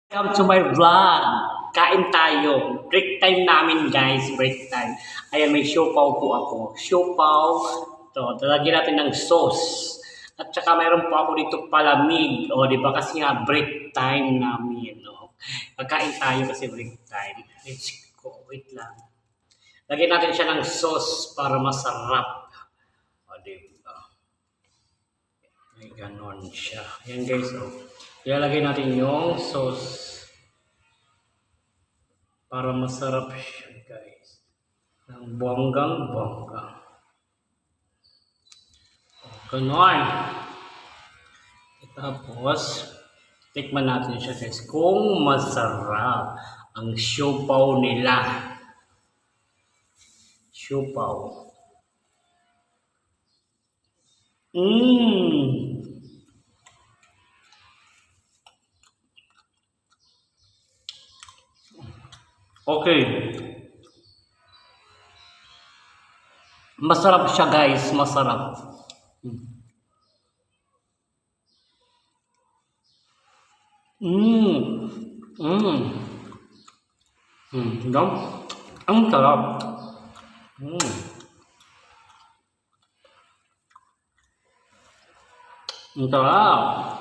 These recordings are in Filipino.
Welcome to my vlog. Kain tayo. Break time namin guys. Break time. Ayan, may siopaw po ako. Siopaw. Ito, talagyan natin ng sauce. At saka mayroon po ako dito palamig. O, di ba? Kasi nga break time namin. No? Pagkain tayo kasi break time. Let's go. Wait lang. Lagyan natin siya ng sauce para masarap. O, di ba? May ganon siya. Ayan guys. O. Ilalagay natin yung sauce para masarap siya guys. Ng bonggang-bongga. Ganon. Tapos, tikman natin siya guys. Kung masarap ang siopaw nila. Siopaw. Okay. Masarap siya guys, masarap. Dam. Ang sarap. Ang sarap.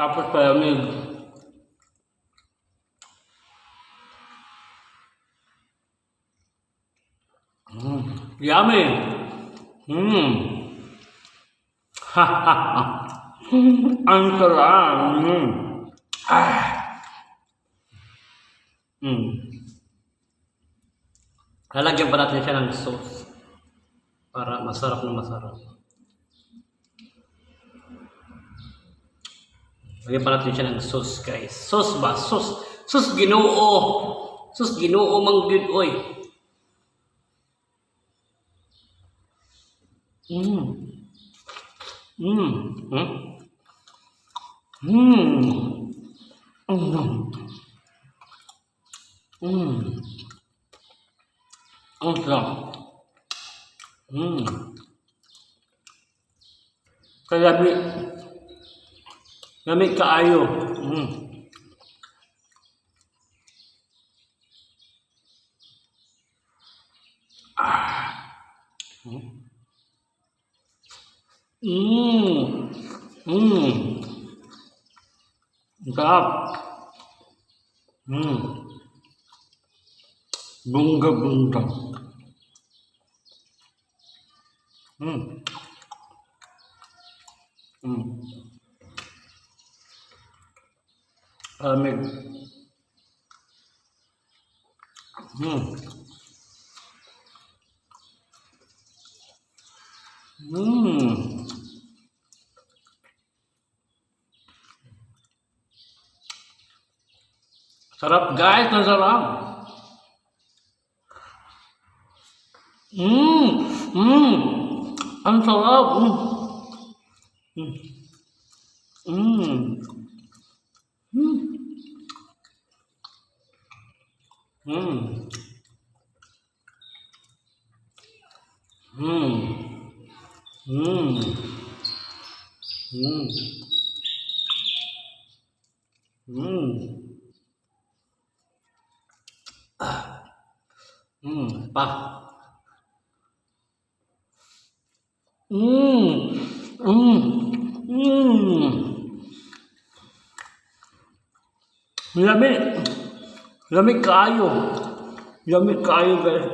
Tapos palamig. Yummy. Ha ha ha. Ang sarap. Lalagyan pa natin siya ng sauce para masarap na masarap. Lagyan pa natin siya ng sauce guys. Sauce ba? Sauce. Sauce Ginoo. Sauce Ginoo mang good oy. Ang sarap. Kaya lamig kaayo. Ang sarap. Bunga-bunga. Lamig. Sarap guys, ang sarap. Ang sarap. Pa. Lamig. Lamig kaayo. Lamig kaayo guys.